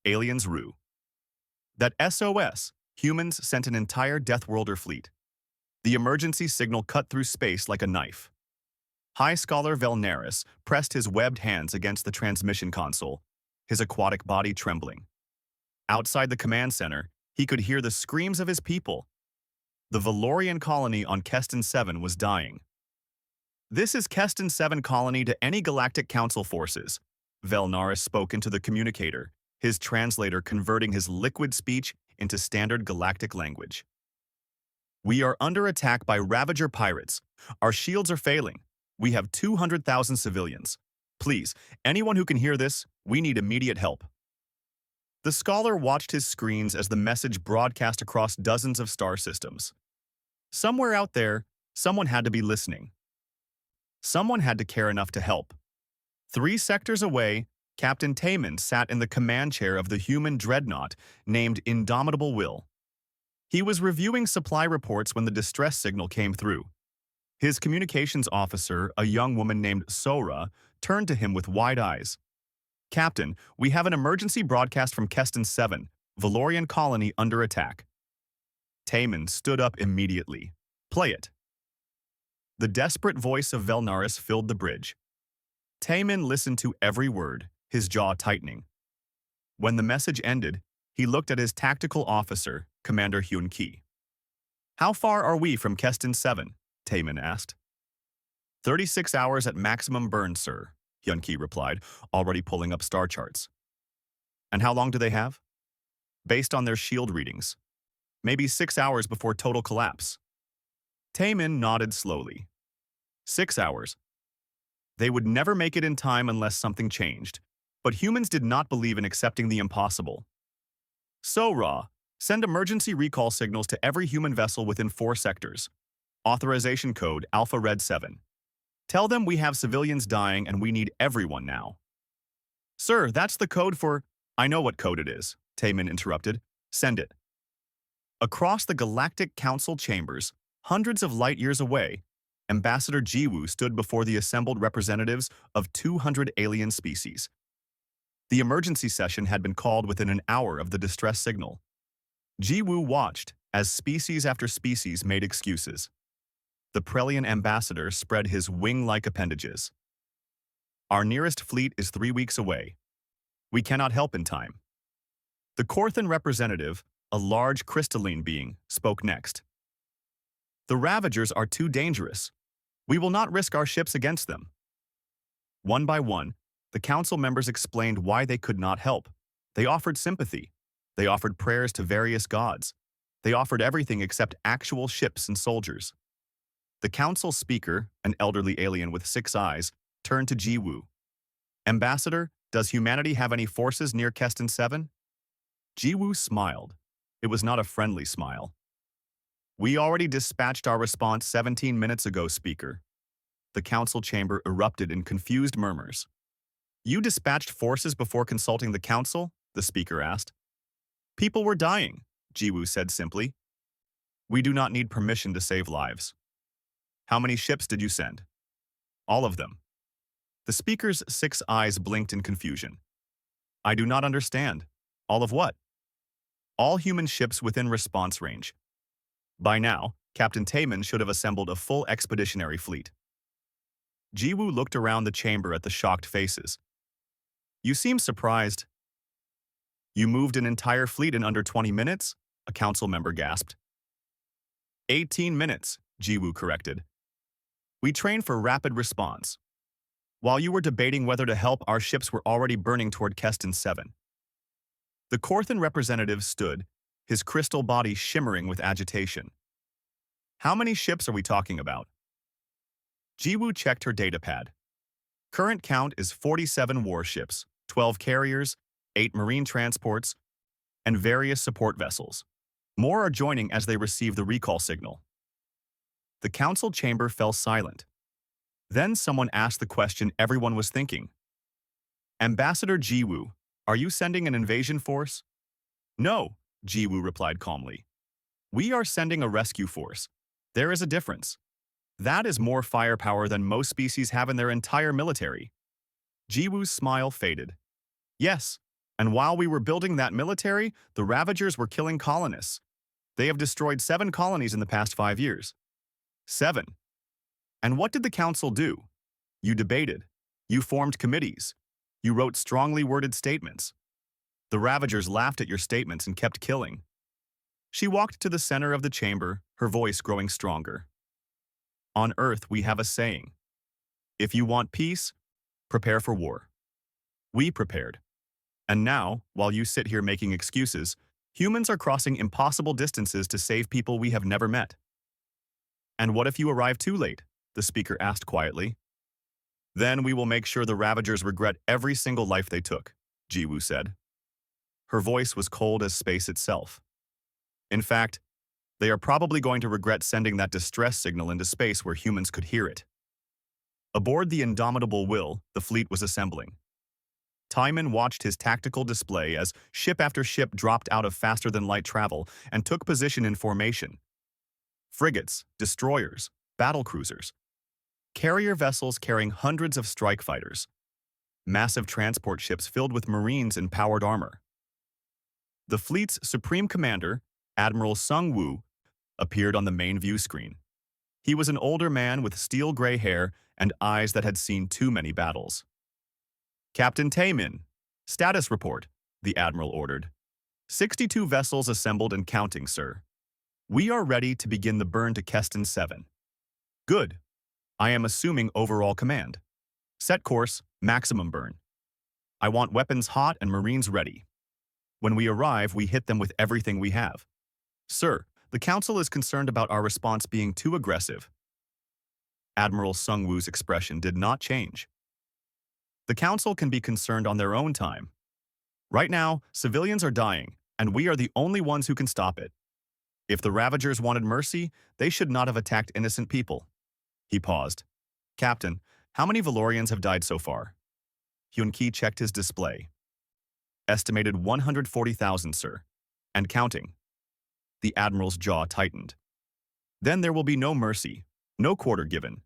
aliens rue. That SOS, humans sent an entire Deathworlder fleet. The emergency signal cut through space like a knife. High Scholar Velnaris pressed his webbed hands against the transmission console, his aquatic body trembling. Outside the command center, he could hear the screams of his people. The Valorian colony on Keston 7 was dying. "This is Keston 7 colony to any Galactic Council forces," Velnaris spoke into the communicator, his translator converting his liquid speech into standard galactic language. "We are under attack by Ravager pirates. Our shields are failing. We have 200,000 civilians. Please, anyone who can hear this, we need immediate help." The scholar watched his screens as the message broadcast across dozens of star systems. Somewhere out there, someone had to be listening. Someone had to care enough to help. 3 sectors away, Captain Taman sat in the command chair of the human dreadnought named Indomitable Will. He was reviewing supply reports when the distress signal came through. His communications officer, a young woman named Sora, turned to him with wide eyes. "Captain, we have an emergency broadcast from Keston 7, Valorian colony under attack." Taman stood up immediately. "Play it." The desperate voice of Velnaris filled the bridge. Taman listened to every word, his jaw tightening. When the message ended, he looked at his tactical officer, Commander Hyun Ki. "How far are we from Keston 7? Taman asked. 36 hours at maximum burn, sir," Hyun Ki replied, already pulling up star charts. "And how long do they have?" "Based on their shield readings. Maybe 6 hours before total collapse." Taman nodded slowly. 6 hours. They would never make it in time unless something changed, but humans did not believe in accepting the impossible. "So, Ra, send emergency recall signals to every human vessel within 4 sectors. Authorization code Alpha Red 7. Tell them we have civilians dying and we need everyone now." "Sir, that's the code for—" "I know what code it is," Taman interrupted. "Send it." Across the Galactic Council chambers, hundreds of light years away, Ambassador Jiwoo stood before the assembled representatives of 200 alien species. The emergency session had been called within an hour of the distress signal. Jiwoo watched as species after species made excuses. The Prelian ambassador spread his wing-like appendages. "Our nearest fleet is 3 weeks away. We cannot help in time." The Corthan representative, a large crystalline being, spoke next. "The Ravagers are too dangerous. We will not risk our ships against them." One by one, the council members explained why they could not help. They offered sympathy. They offered prayers to various gods. They offered everything except actual ships and soldiers. The council speaker, an elderly alien with 6 eyes, turned to Jiwoo. "Ambassador, does humanity have any forces near Keston 7? Jiwoo smiled. It was not a friendly smile. "We already dispatched our response 17 minutes ago, Speaker." The council chamber erupted in confused murmurs. "You dispatched forces before consulting the council?" the speaker asked. "People were dying," Jiwoo said simply. "We do not need permission to save lives." "How many ships did you send?" "All of them." The speaker's 6 eyes blinked in confusion. "I do not understand. All of what?" "All human ships within response range." By now, Captain Taman should have assembled a full expeditionary fleet. Jiwoo looked around the chamber at the shocked faces. "You seem surprised." "You moved an entire fleet in under 20 minutes?" a council member gasped. 18 minutes, Jiwoo corrected. "We trained for rapid response. While you were debating whether to help, our ships were already burning toward Keston 7. The Corthan representative stood, his crystal body shimmering with agitation. "How many ships are we talking about?" Jiwoo checked her datapad. "Current count is 47 warships, 12 carriers, 8 marine transports, and various support vessels. More are joining as they receive the recall signal." The council chamber fell silent. Then someone asked the question everyone was thinking. "Ambassador Jiwoo, are you sending an invasion force?" "No," Jiwoo replied calmly. "We are sending a rescue force. There is a difference. That is more firepower than most species have in their entire military." Jiwoo's smile faded. "Yes, And while we were building that military, the Ravagers were killing colonists. They have destroyed 7 colonies in the past 5 years. 7. And what did the council do? You debated. You formed committees. You wrote strongly worded statements. The Ravagers laughed at your statements and kept killing. She walked to the center of the chamber, her voice growing stronger. On Earth, we have a saying. If you want peace, prepare for war. We prepared. And now, while you sit here making excuses, humans are crossing impossible distances to save people we have never met. And what if you arrive too late? The speaker asked quietly. Then we will make sure the Ravagers regret every single life they took, Jiwoo said. Her voice was cold as space itself. In fact, they are probably going to regret sending that distress signal into space where humans could hear it. Aboard the Indomitable Will, the fleet was assembling. Timon watched his tactical display as ship after ship dropped out of faster-than-light travel and took position in formation. Frigates, destroyers, battlecruisers, carrier vessels carrying hundreds of strike fighters, massive transport ships filled with Marines in powered armor. The fleet's supreme commander, Admiral Sung Woo, appeared on the main view screen. He was an older man with steel gray hair and eyes that had seen too many battles. Captain Taemin, status report, the Admiral ordered. 62 vessels assembled and counting, sir. We are ready to begin the burn to Keston 7. Good. I am assuming overall command. Set course, maximum burn. I want weapons hot and Marines ready. When we arrive, we hit them with everything we have. Sir, the Council is concerned about our response being too aggressive. Admiral Sung Woo's expression did not change. The Council can be concerned on their own time. Right now, civilians are dying, and we are the only ones who can stop it. If the Ravagers wanted mercy, they should not have attacked innocent people. He paused. Captain, how many Valorians have died so far? Hyun-Ki checked his display. Estimated 140,000, sir. And counting. The Admiral's jaw tightened. Then there will be no mercy, no quarter given.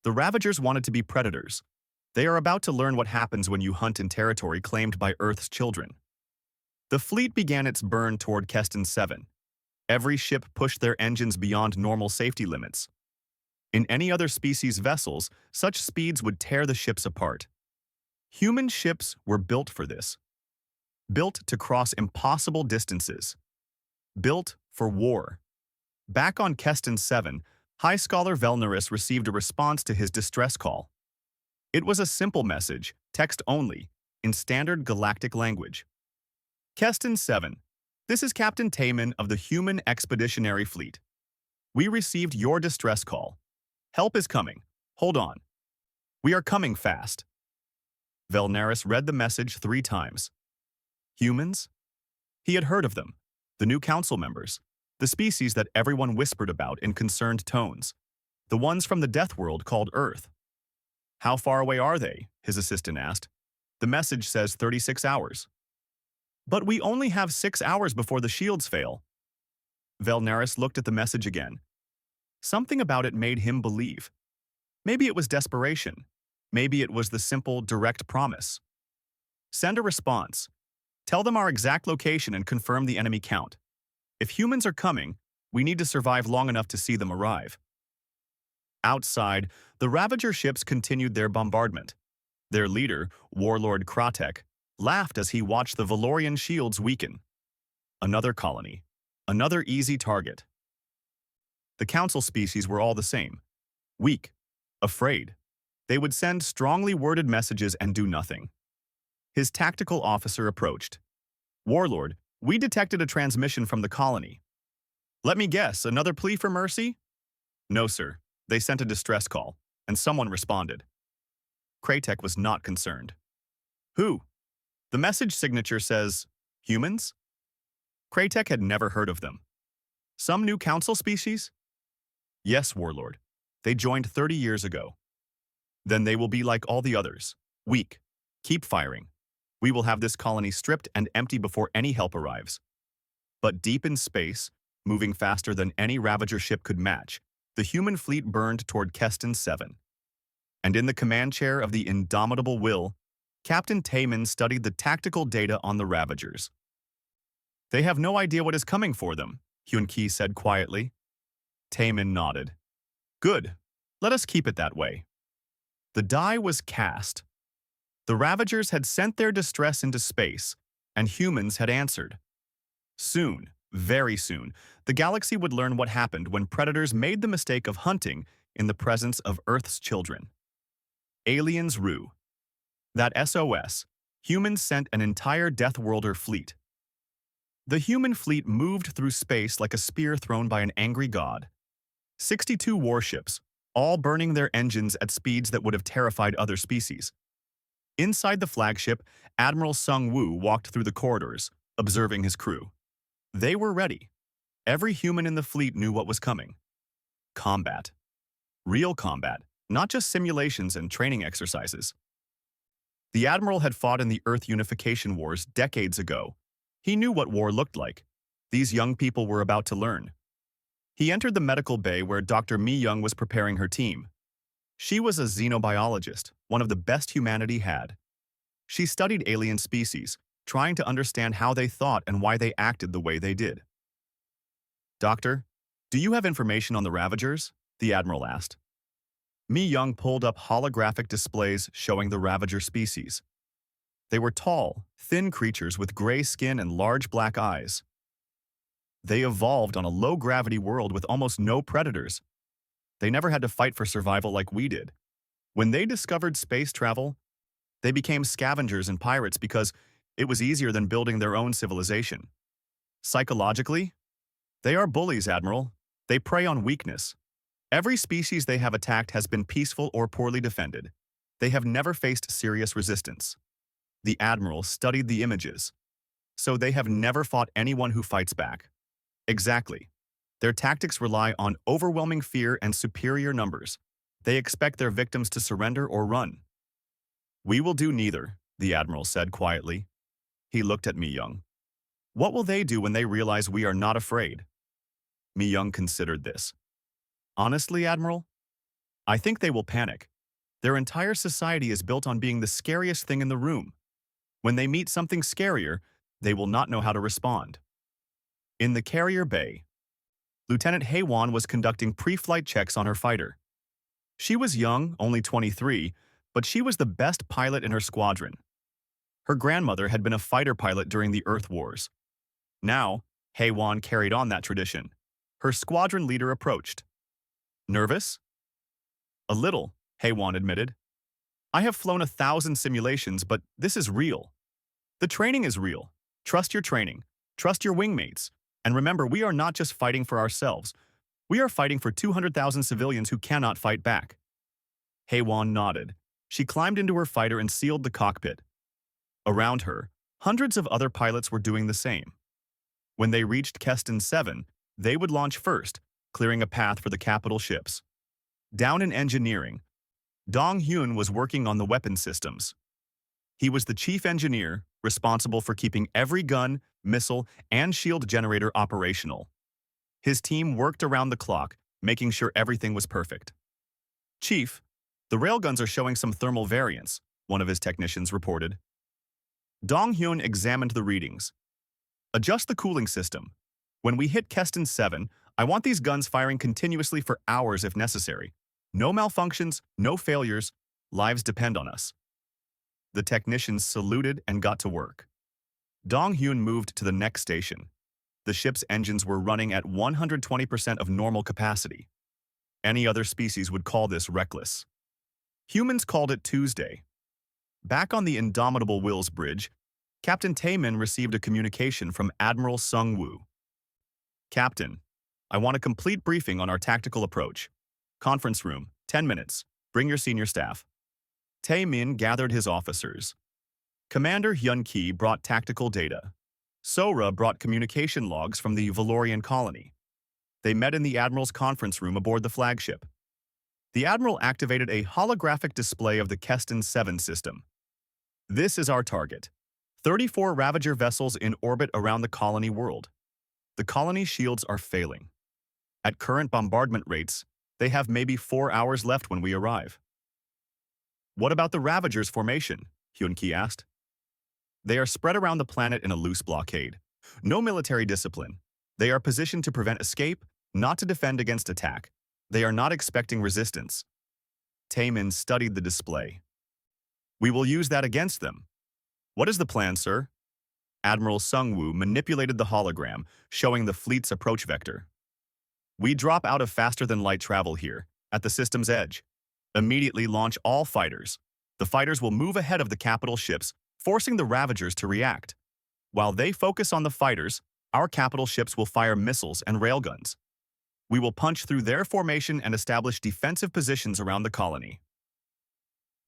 The Ravagers wanted to be predators. They are about to learn what happens when you hunt in territory claimed by Earth's children. The fleet began its burn toward Keston 7. Every ship pushed their engines beyond normal safety limits. In any other species' vessels, such speeds would tear the ships apart. Human ships were built for this. Built to cross impossible distances. Built for war. Back on Keston 7, High Scholar Velnaris received a response to his distress call. It was a simple message, text only, in standard galactic language. Keston 7, this is Captain Taemin of the Human Expeditionary Fleet. We received your distress call. Help is coming. Hold on. We are coming fast. Velnaris read the message 3 times. Humans? He had heard of them. The new council members. The species that everyone whispered about in concerned tones. The ones from the death world called Earth. How far away are they? His assistant asked. The message says 36 hours. But we only have 6 hours before the shields fail. Velnaris looked at the message again. Something about it made him believe. Maybe it was desperation. Maybe it was the simple, direct promise. Send a response. Tell them our exact location and confirm the enemy count. If humans are coming, we need to survive long enough to see them arrive. Outside, the Ravager ships continued their bombardment. Their leader, Warlord Kratek, laughed as he watched the Valorian shields weaken. Another colony. Another easy target. The council species were all the same. Weak. Afraid. They would send strongly worded messages and do nothing. His tactical officer approached. Warlord, we detected a transmission from the colony. Let me guess, another plea for mercy? No, sir. They sent a distress call, and someone responded. Kratek was not concerned. Who? The message signature says, humans? Kratek had never heard of them. Some new council species? Yes, Warlord. They joined 30 years ago. Then they will be like all the others. Weak. Keep firing. We will have this colony stripped and empty before any help arrives. But deep in space, moving faster than any Ravager ship could match, the human fleet burned toward Keston 7. And in the command chair of the Indomitable Will, Captain Taemin studied the tactical data on the Ravagers. They have no idea what is coming for them, Hyun-ki said quietly. Taemin nodded. Good. Let us keep it that way. The die was cast. The Ravagers had sent their distress into space, and humans had answered. Soon, very soon, the galaxy would learn what happened when predators made the mistake of hunting in the presence of Earth's children. Aliens rue. That SOS, humans sent an entire Deathworlder fleet. The human fleet moved through space like a spear thrown by an angry god. 62 warships, all burning their engines at speeds that would have terrified other species. Inside the flagship, Admiral Sung-woo walked through the corridors, observing his crew. They were ready. Every human in the fleet knew what was coming. Combat. Real combat, not just simulations and training exercises. The Admiral had fought in the Earth Unification Wars decades ago. He knew what war looked like. These young people were about to learn. He entered the medical bay where Dr. Mi-young was preparing her team. She was a xenobiologist, one of the best humanity had. She studied alien species, trying to understand how they thought and why they acted the way they did. Doctor, do you have information on the Ravagers? The Admiral asked. Mi-young pulled up holographic displays showing the Ravager species. They were tall, thin creatures with gray skin and large black eyes. They evolved on a low-gravity world with almost no predators. They never had to fight for survival like we did. When they discovered space travel, they became scavengers and pirates because it was easier than building their own civilization. Psychologically, they are bullies, Admiral. They prey on weakness. Every species they have attacked has been peaceful or poorly defended. They have never faced serious resistance. The Admiral studied the images. So they have never fought anyone who fights back. Exactly. Their tactics rely on overwhelming fear and superior numbers. They expect their victims to surrender or run. We will do neither, the Admiral said quietly. He looked at Mi-young. What will they do when they realize we are not afraid? Mi-young considered this. Honestly, Admiral, I think they will panic. Their entire society is built on being the scariest thing in the room. When they meet something scarier, they will not know how to respond. In the carrier bay, Lieutenant Haewon was conducting pre-flight checks on her fighter. She was young, only 23, but she was the best pilot in her squadron. Her grandmother had been a fighter pilot during the Earth Wars. Now, Haewon carried on that tradition. Her squadron leader approached. Nervous? A little, Haewon admitted. I have flown 1,000 simulations, but this is real. The training is real. Trust your training. Trust your wingmates. And remember, we are not just fighting for ourselves. We are fighting for 200,000 civilians who cannot fight back. Haewon nodded. She climbed into her fighter and sealed the cockpit. Around her, hundreds of other pilots were doing the same. When they reached Keston 7, they would launch first, clearing a path for the capital ships. Down in engineering, Dong-hyun was working on the weapon systems. He was the chief engineer, responsible for keeping every gun, missile, and shield generator operational. His team worked around the clock, making sure everything was perfect. Chief, the railguns are showing some thermal variance, one of his technicians reported. Dong-hyun examined the readings. Adjust the cooling system. When we hit Keston 7, I want these guns firing continuously for hours if necessary. No malfunctions, no failures. Lives depend on us. The technicians saluted and got to work. Dong-hyun moved to the next station. The ship's engines were running at 120% of normal capacity. Any other species would call this reckless. Humans called it Tuesday. Back on the Indomitable Wills Bridge, Captain Taemin received a communication from Admiral Sung-woo. Captain, I want a complete briefing on our tactical approach. Conference room, 10 minutes. Bring your senior staff. Taemin gathered his officers. Commander Hyun-ki brought tactical data. Sora brought communication logs from the Valorian colony. They met in the Admiral's conference room aboard the flagship. The Admiral activated a holographic display of the Keston 7 system. This is our target. 34 Ravager vessels in orbit around the colony world. The colony shields are failing. At current bombardment rates, they have maybe 4 hours left when we arrive. What about the Ravager's formation? Hyun-ki asked. They are spread around the planet in a loose blockade. No military discipline. They are positioned to prevent escape, not to defend against attack. They are not expecting resistance. Taemin studied the display. We will use that against them. What is the plan, sir? Admiral Sung-woo manipulated the hologram, showing the fleet's approach vector. We drop out of faster-than-light travel here, at the system's edge. Immediately launch all fighters. The fighters will move ahead of the capital ships, forcing the Ravagers to react. While they focus on the fighters, our capital ships will fire missiles and railguns. We will punch through their formation and establish defensive positions around the colony.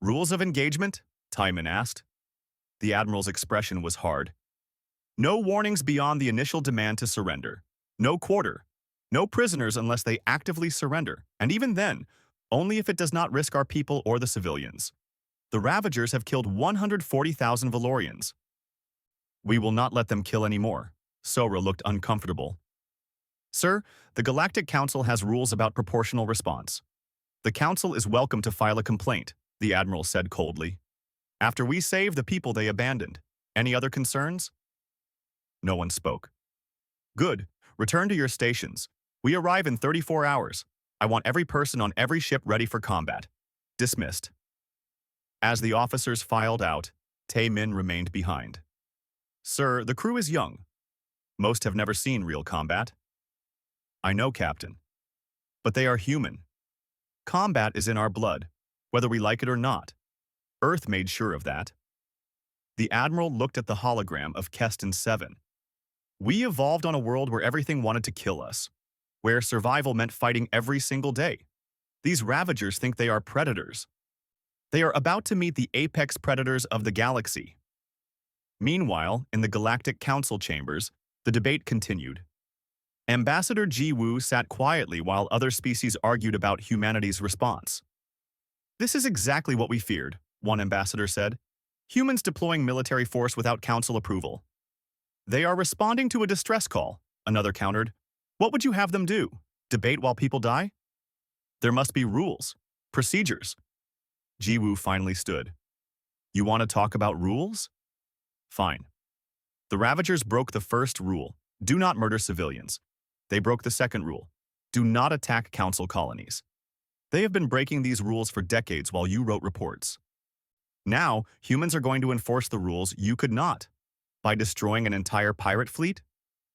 Rules of engagement? Taemin asked. The Admiral's expression was hard. No warnings beyond the initial demand to surrender. No quarter. No prisoners unless they actively surrender, and even then, only if it does not risk our people or the civilians. The Ravagers have killed 140,000 Valorians. We will not let them kill any more. Sora looked uncomfortable. Sir, the Galactic Council has rules about proportional response. The Council is welcome to file a complaint, the Admiral said coldly. After we save the people they abandoned. Any other concerns? No one spoke. Good. Return to your stations. We arrive in 34 hours. I want every person on every ship ready for combat. Dismissed. As the officers filed out, Taemin remained behind. Sir, the crew is young. Most have never seen real combat. I know, Captain. But they are human. Combat is in our blood, whether we like it or not. Earth made sure of that. The Admiral looked at the hologram of Keston 7. We evolved on a world where everything wanted to kill us, where survival meant fighting every single day. These Ravagers think they are predators. They are about to meet the apex predators of the galaxy. Meanwhile, in the Galactic Council chambers, the debate continued. Ambassador Ji-woo sat quietly while other species argued about humanity's response. This is exactly what we feared, one ambassador said. Humans deploying military force without council approval. They are responding to a distress call, another countered. What would you have them do? Debate while people die? There must be rules, procedures. Ji-woo finally stood. You want to talk about rules? Fine. The Ravagers broke the first rule, do not murder civilians. They broke the second rule, do not attack council colonies. They have been breaking these rules for decades while you wrote reports. Now, humans are going to enforce the rules you could not. By destroying an entire pirate fleet?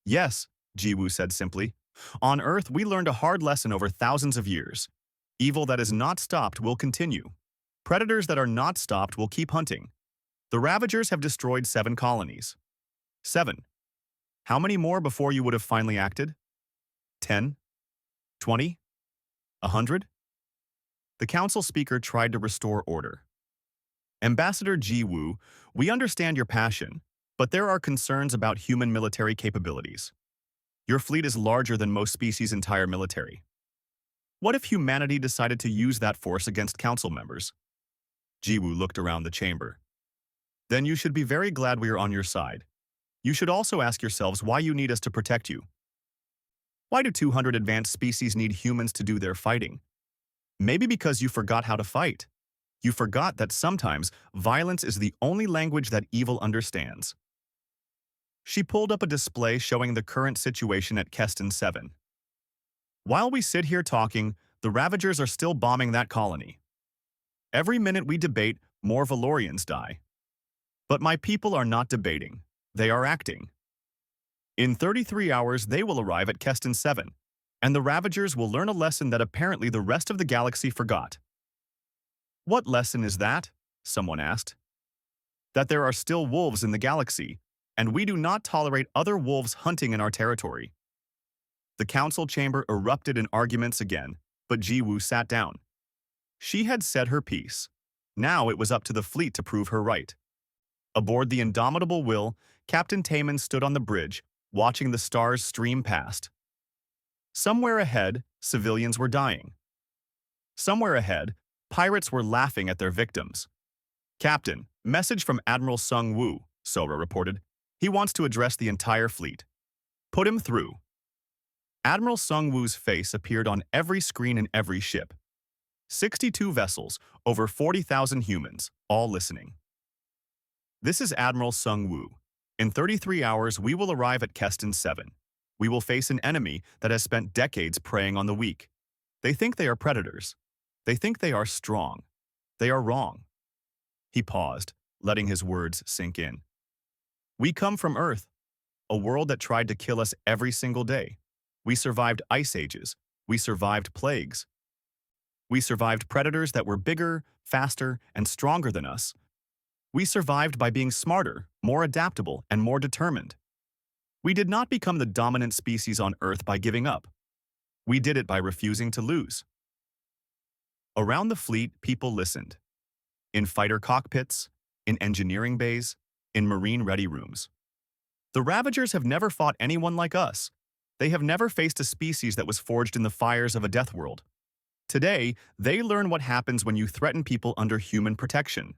Yes, Ji-woo said simply. On Earth, we learned a hard lesson over thousands of years. Evil that is not stopped will continue. Predators that are not stopped will keep hunting. The Ravagers have destroyed 7 colonies. 7. How many more before you would have finally acted? 10? 20? 100? The council speaker tried to restore order. Ambassador Ji-woo, we understand your passion, but there are concerns about human military capabilities. Your fleet is larger than most species' entire military. What if humanity decided to use that force against council members? Ji-woo looked around the chamber. Then you should be very glad we are on your side. You should also ask yourselves why you need us to protect you. Why do 200 advanced species need humans to do their fighting? Maybe because you forgot how to fight. You forgot that sometimes violence is the only language that evil understands. She pulled up a display showing the current situation at Keston 7. While we sit here talking, the Ravagers are still bombing that colony. Every minute we debate, more Valorians die. But my people are not debating. They are acting. In 33 hours, they will arrive at Keston 7, and the Ravagers will learn a lesson that apparently the rest of the galaxy forgot. What lesson is that? Someone asked. That there are still wolves in the galaxy, and we do not tolerate other wolves hunting in our territory. The council chamber erupted in arguments again, but Ji-woo sat down. She had said her piece. Now it was up to the fleet to prove her right. Aboard the Indomitable Will, Captain Taemin stood on the bridge, watching the stars stream past. Somewhere ahead, civilians were dying. Somewhere ahead, pirates were laughing at their victims. Captain, message from Admiral Sung-woo, Sora reported. He wants to address the entire fleet. Put him through. Admiral Sung-woo's face appeared on every screen in every ship. 62 vessels, over 40,000 humans, all listening. This is Admiral Sung Woo. In 33 hours, we will arrive at Keston 7. We will face an enemy that has spent decades preying on the weak. They think they are predators. They think they are strong. They are wrong. He paused, letting his words sink in. We come from Earth, a world that tried to kill us every single day. We survived ice ages. We survived plagues. We survived predators that were bigger, faster, and stronger than us. We survived by being smarter, more adaptable, and more determined. We did not become the dominant species on Earth by giving up. We did it by refusing to lose. Around the fleet, people listened. In fighter cockpits, in engineering bays, in marine ready rooms. The Ravagers have never fought anyone like us. They have never faced a species that was forged in the fires of a death world. Today, they learn what happens when you threaten people under human protection.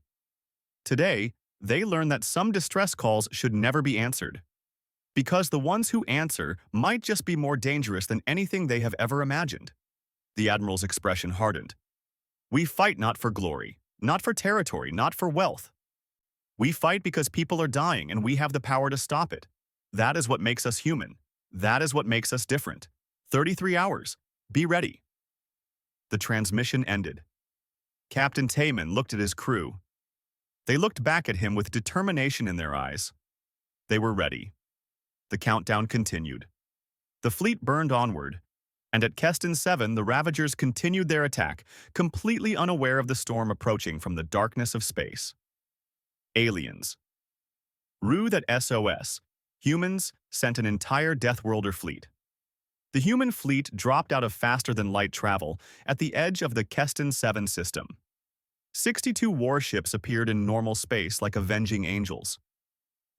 Today, they learn that some distress calls should never be answered. Because the ones who answer might just be more dangerous than anything they have ever imagined. The Admiral's expression hardened. We fight not for glory, not for territory, not for wealth. We fight because people are dying and we have the power to stop it. That is what makes us human. That is what makes us different. 33 hours. Be ready. The transmission ended. Captain Taman looked at his crew. They looked back at him with determination in their eyes. They were ready. The countdown continued. The fleet burned onward, and at Keston 7 the Ravagers continued their attack, completely unaware of the storm approaching from the darkness of space. Aliens. Rue that SOS. Humans sent an entire Deathworlder fleet. The human fleet dropped out of faster-than-light travel at the edge of the Keston 7 system. 62 warships appeared in normal space like avenging angels.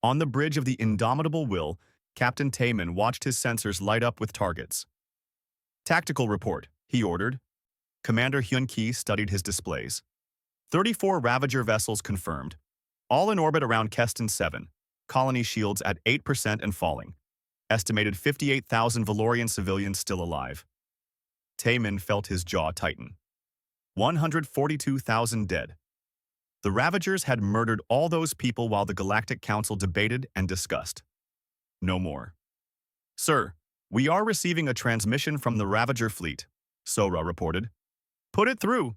On the bridge of the Indomitable Will, Captain Taman watched his sensors light up with targets. Tactical report, he ordered. Commander Hyun-Ki studied his displays. 34 Ravager vessels confirmed. All in orbit around Keston 7. Colony shields at 8% and falling. Estimated 58,000 Valorian civilians still alive. Taman felt his jaw tighten. 142,000 dead. The Ravagers had murdered all those people while the Galactic Council debated and discussed. No more. Sir, we are receiving a transmission from the Ravager fleet, Sora reported. Put it through.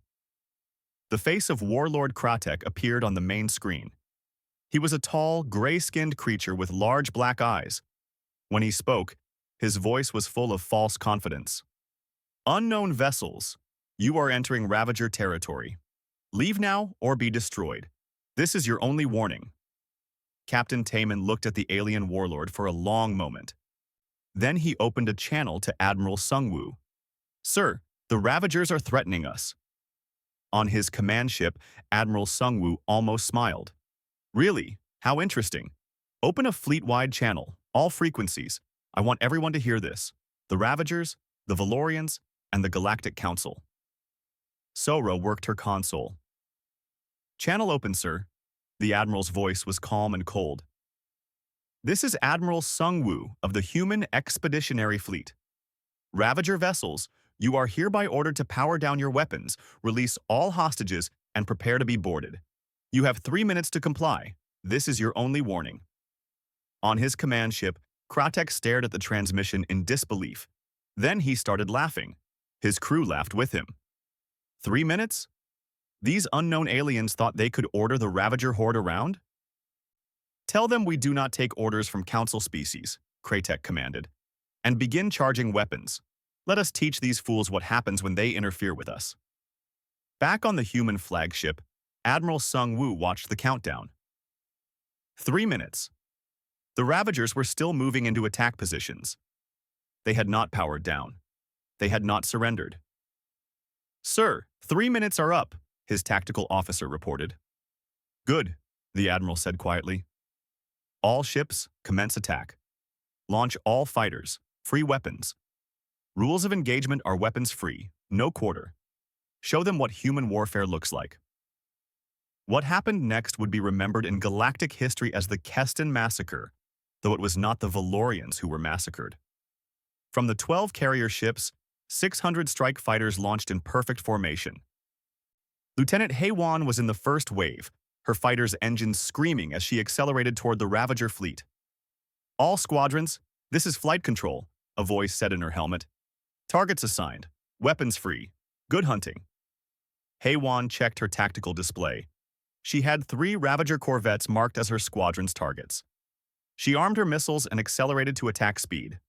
The face of Warlord Kratek appeared on the main screen. He was a tall, gray-skinned creature with large black eyes. When he spoke, his voice was full of false confidence. Unknown vessels, you are entering Ravager territory. Leave now or be destroyed. This is your only warning. Captain Taman looked at the alien warlord for a long moment. Then he opened a channel to Admiral Sungwoo. Sir, the Ravagers are threatening us. On his command ship, Admiral Sungwoo almost smiled. Really? How interesting. Open a fleet-wide channel, all frequencies. I want everyone to hear this. The Ravagers, the Valorians, and the Galactic Council. Sora worked her console. Channel open, sir. The Admiral's voice was calm and cold. This is Admiral Sungwoo of the Human Expeditionary Fleet. Ravager vessels, you are hereby ordered to power down your weapons, release all hostages, and prepare to be boarded. You have 3 minutes to comply. This is your only warning. On his command ship, Kratek stared at the transmission in disbelief. Then he started laughing. His crew laughed with him. 3 minutes? These unknown aliens thought they could order the Ravager horde around? Tell them we do not take orders from Council species, Kratek commanded, and begin charging weapons. Let us teach these fools what happens when they interfere with us. Back on the human flagship, Admiral Sungwoo watched the countdown. 3 minutes. The Ravagers were still moving into attack positions. They had not powered down. They had not surrendered. Sir, 3 minutes are up, his tactical officer reported. Good, the Admiral said quietly. All ships, commence attack. Launch all fighters, free weapons. Rules of engagement are weapons free, no quarter. Show them what human warfare looks like. What happened next would be remembered in galactic history as the Keston Massacre, though it was not the Valorians who were massacred. From the 12 carrier ships, 600 strike fighters launched in perfect formation. Lieutenant Haewon was in the first wave, her fighter's engines screaming as she accelerated toward the Ravager fleet. "All squadrons, this is flight control," a voice said in her helmet. "Targets assigned. Weapons free. Good hunting." Heywan checked her tactical display. She had 3 Ravager corvettes marked as her squadron's targets. She armed her missiles and accelerated to attack speed.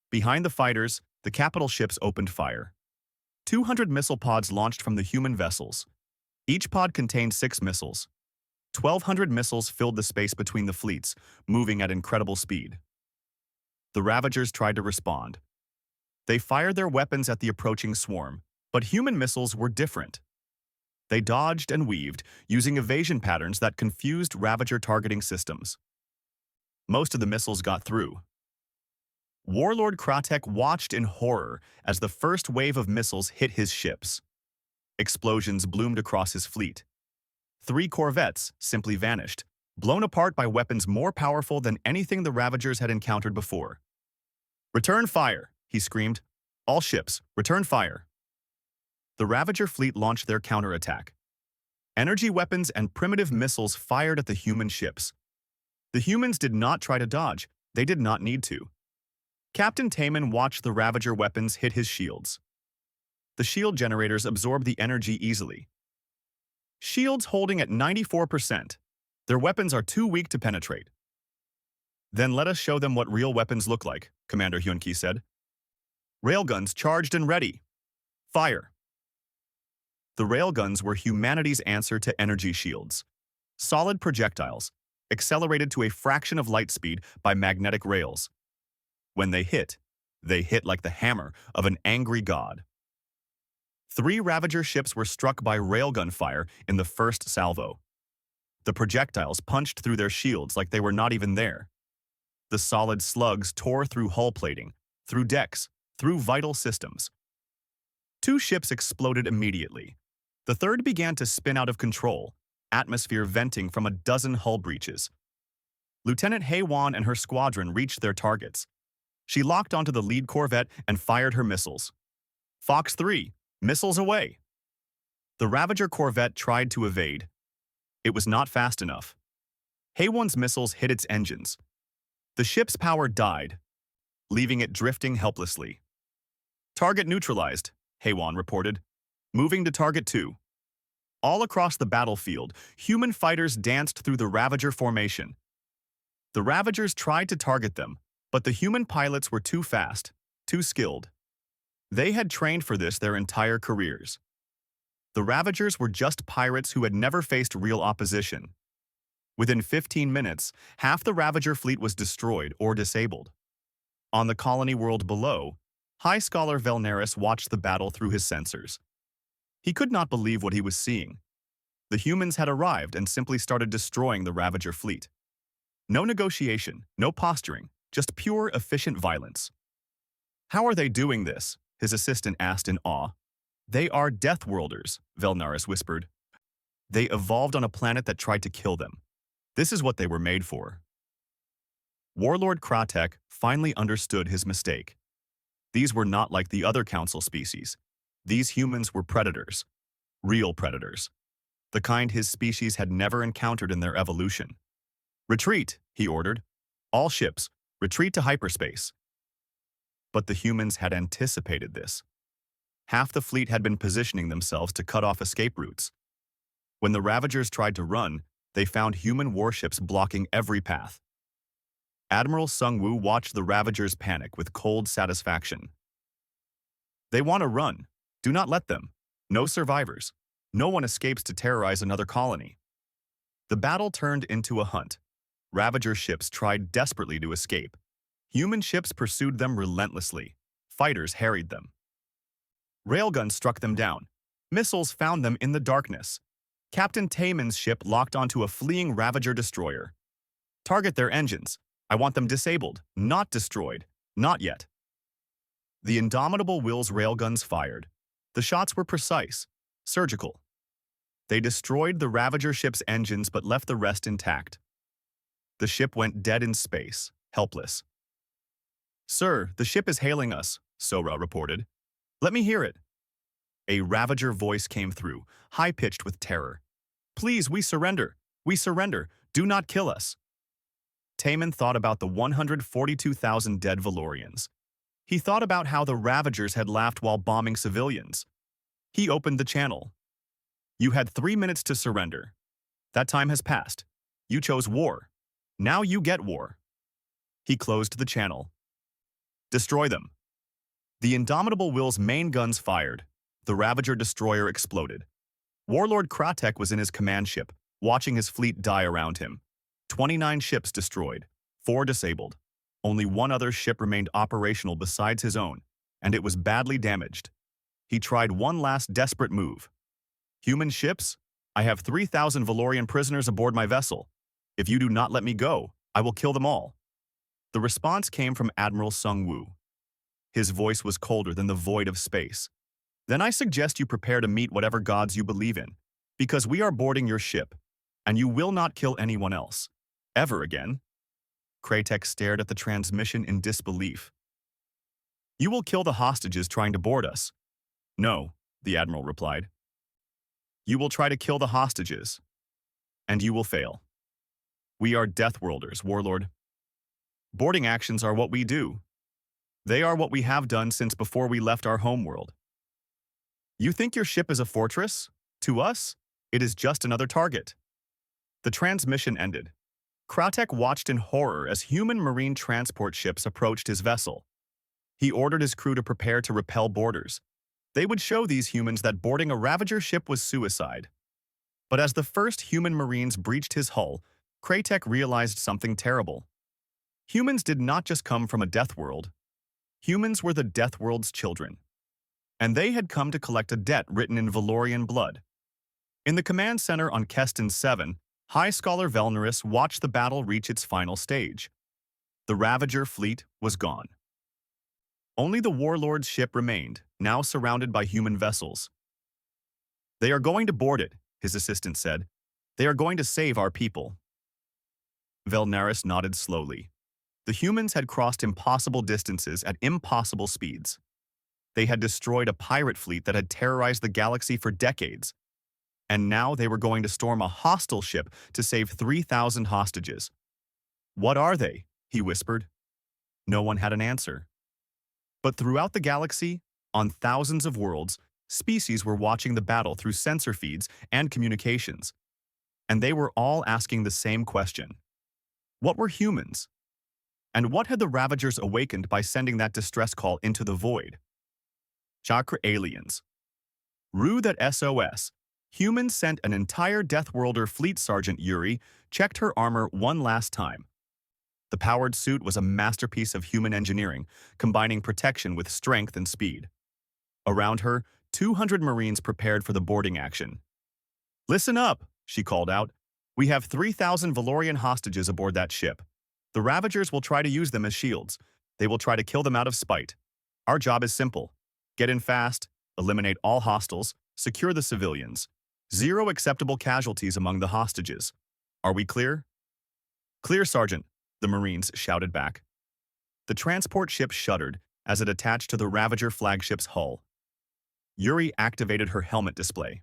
Behind the fighters, the capital ships opened fire. 200 missile pods launched from the human vessels. Each pod contained 6 missiles. 1,200 missiles filled the space between the fleets, moving at incredible speed. The Ravagers tried to respond. They fired their weapons at the approaching swarm, but human missiles were different. They dodged and weaved, using evasion patterns that confused Ravager targeting systems. Most of the missiles got through. Warlord Kratek watched in horror as the first wave of missiles hit his ships. Explosions bloomed across his fleet. 3 corvettes simply vanished, blown apart by weapons more powerful than anything the Ravagers had encountered before. "Return fire!" he screamed. "All ships, return fire!" The Ravager fleet launched their counterattack. Energy weapons and primitive missiles fired at the human ships. The humans did not try to dodge. They did not need to. Captain Taman watched the Ravager weapons hit his shields. The shield generators absorbed the energy easily. Shields holding at 94%. Their weapons are too weak to penetrate. "Then let us show them what real weapons look like," Commander Hyunki said. "Railguns charged and ready. Fire." The railguns were humanity's answer to energy shields. Solid projectiles, accelerated to a fraction of light speed by magnetic rails. When they hit like the hammer of an angry god. 3 Ravager ships were struck by railgun fire in the first salvo. The projectiles punched through their shields like they were not even there. The solid slugs tore through hull plating, through decks, through vital systems. 2 ships exploded immediately. The third began to spin out of control, atmosphere venting from a dozen hull breaches. Lieutenant Heywan and her squadron reached their targets. She locked onto the lead corvette and fired her missiles. "Fox 3, missiles away!" The Ravager corvette tried to evade. It was not fast enough. Heywan's missiles hit its engines. The ship's power died, leaving it drifting helplessly. "Target neutralized," Heywan reported. "Moving to target 2. All across the battlefield, human fighters danced through the Ravager formation. The Ravagers tried to target them, but the human pilots were too fast, too skilled. They had trained for this their entire careers. The Ravagers were just pirates who had never faced real opposition. Within 15 minutes, half the Ravager fleet was destroyed or disabled. On the colony world below, High Scholar Velnaris watched the battle through his sensors. He could not believe what he was seeing. The humans had arrived and simply started destroying the Ravager fleet. No negotiation, no posturing, just pure, efficient violence. "How are they doing this?" his assistant asked in awe. "They are Deathworlders," Velnaris whispered. "They evolved on a planet that tried to kill them. This is what they were made for." Warlord Kratek finally understood his mistake. These were not like the other Council species. These humans were predators. Real predators. The kind his species had never encountered in their evolution. "Retreat," he ordered. "All ships, retreat to hyperspace." But the humans had anticipated this. Half the fleet had been positioning themselves to cut off escape routes. When the Ravagers tried to run, they found human warships blocking every path. Admiral Sung-woo watched the Ravagers panic with cold satisfaction. "They want to run. Do not let them. No survivors. No one escapes to terrorize another colony." The battle turned into a hunt. Ravager ships tried desperately to escape. Human ships pursued them relentlessly. Fighters harried them. Railguns struck them down. Missiles found them in the darkness. Captain Taman's ship locked onto a fleeing Ravager destroyer. "Target their engines. I want them disabled, not destroyed. Not yet." The indomitable Will's railguns fired. The shots were precise, surgical. They destroyed the Ravager ship's engines but left the rest intact. The ship went dead in space, helpless. "Sir, the ship is hailing us," Sora reported. "Let me hear it." A Ravager voice came through, high-pitched with terror. "Please, we surrender. We surrender. Do not kill us. Taman thought about the 142,000 dead Valorians. He thought about how the Ravagers had laughed while bombing civilians. He opened the channel. You had 3 minutes to surrender. That time has passed. You chose war. Now you get war. He closed the channel. Destroy them. The Indomitable Will's main guns fired. The Ravager destroyer exploded. Warlord Kratek was in his command ship, watching his fleet die around him. 29 ships destroyed, 4 disabled. Only one other ship remained operational besides his own, and it was badly damaged. He tried one last desperate move. Human ships? I have 3,000 Valorian prisoners aboard my vessel. If you do not let me go, I will kill them all. The response came from Admiral Sung Woo. His voice was colder than the void of space. Then I suggest you prepare to meet whatever gods you believe in, because we are boarding your ship, and you will not kill anyone else. Ever again. Kratek stared at the transmission in disbelief. You will kill the hostages trying to board us. No, the Admiral replied. You will try to kill the hostages, and you will fail. We are Deathworlders, Warlord. Boarding actions are what we do. They are what we have done since before we left our homeworld. You think your ship is a fortress? To us, it is just another target. The transmission ended. Kratek watched in horror as human marine transport ships approached his vessel. He ordered his crew to prepare to repel boarders. They would show these humans that boarding a Ravager ship was suicide. But as the first human marines breached his hull, Kratek realized something terrible. Humans did not just come from a death world. Humans were the death world's children. And they had come to collect a debt written in Valorian blood. In the command center on Keston 7, High Scholar Velnerus watched the battle reach its final stage. The Ravager fleet was gone. Only the Warlord's ship remained, now surrounded by human vessels. They are going to board it, his assistant said. They are going to save our people. Velnerus nodded slowly. The humans had crossed impossible distances at impossible speeds. They had destroyed a pirate fleet that had terrorized the galaxy for decades. And now they were going to storm a hostile ship to save 3,000 hostages. What are they? He whispered. No one had an answer. But throughout the galaxy, on thousands of worlds, species were watching the battle through sensor feeds and communications. And they were all asking the same question. What were humans? And what had the Ravagers awakened by sending that distress call into the void? Chakra aliens. Rue that SOS. Humans sent an entire Deathworlder fleet. Sergeant Yuri checked her armor one last time. The powered suit was a masterpiece of human engineering, combining protection with strength and speed. Around her, 200 Marines prepared for the boarding action. Listen up, she called out. We have 3,000 Valorian hostages aboard that ship. The Ravagers will try to use them as shields. They will try to kill them out of spite. Our job is simple. Get in fast, eliminate all hostiles, secure the civilians. 0 acceptable casualties among the hostages. Are we clear? Clear, Sergeant, the Marines shouted back. The transport ship shuddered as it attached to the Ravager flagship's hull. Yuri activated her helmet display.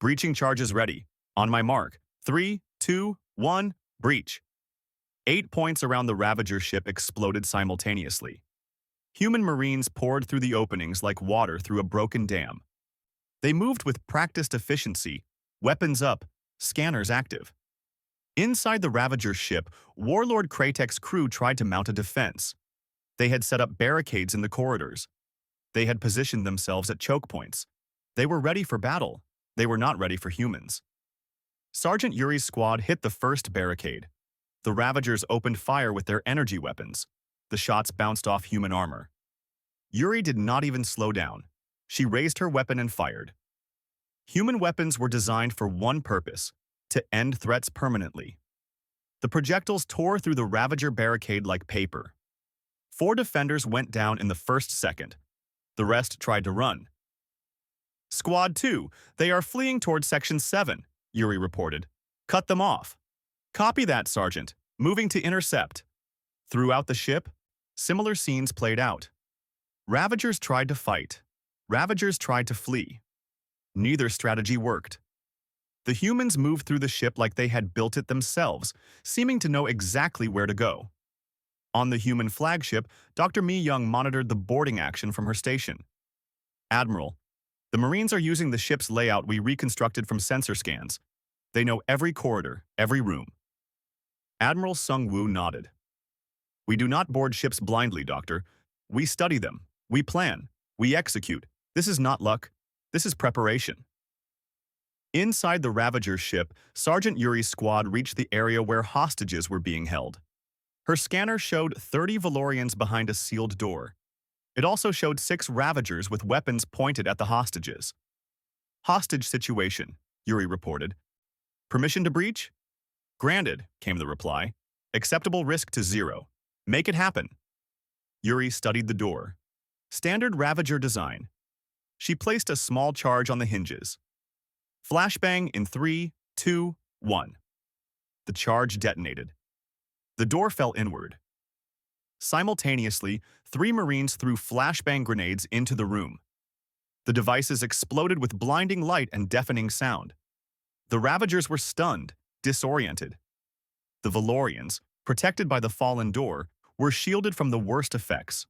Breaching charges ready. On my mark. 3, 2, 1, breach. 8 points around the Ravager ship exploded simultaneously. Human Marines poured through the openings like water through a broken dam. They moved with practiced efficiency, weapons up, scanners active. Inside the Ravager ship, Warlord Kratek's crew tried to mount a defense. They had set up barricades in the corridors. They had positioned themselves at choke points. They were ready for battle. They were not ready for humans. Sergeant Yuri's squad hit the first barricade. The Ravagers opened fire with their energy weapons. The shots bounced off human armor. Yuri did not even slow down. She raised her weapon and fired. Human weapons were designed for one purpose: to end threats permanently. The projectiles tore through the Ravager barricade like paper. 4 defenders went down in the first second. The rest tried to run. Squad 2, they are fleeing towards Section 7, Yuri reported. Cut them off. Copy that, Sergeant. Moving to intercept. Throughout the ship, similar scenes played out. Ravagers tried to fight. Ravagers tried to flee. Neither strategy worked. The humans moved through the ship like they had built it themselves, seeming to know exactly where to go. On the human flagship, Dr. Mi Young monitored the boarding action from her station. Admiral, the Marines are using the ship's layout we reconstructed from sensor scans. They know every corridor, every room. Admiral Sung Woo nodded. We do not board ships blindly, Doctor. We study them. We plan. We execute. This is not luck. This is preparation. Inside the Ravager ship, Sergeant Yuri's squad reached the area where hostages were being held. Her scanner showed 30 Valorians behind a sealed door. It also showed 6 Ravagers with weapons pointed at the hostages. Hostage situation, Yuri reported. Permission to breach? Granted, came the reply. Acceptable risk to 0. Make it happen. Yuri studied the door. Standard Ravager design. She placed a small charge on the hinges. Flashbang in 3, 2, 1. The charge detonated. The door fell inward. Simultaneously, 3 Marines threw flashbang grenades into the room. The devices exploded with blinding light and deafening sound. The Ravagers were stunned, disoriented. The Valorians, protected by the fallen door, were shielded from the worst effects.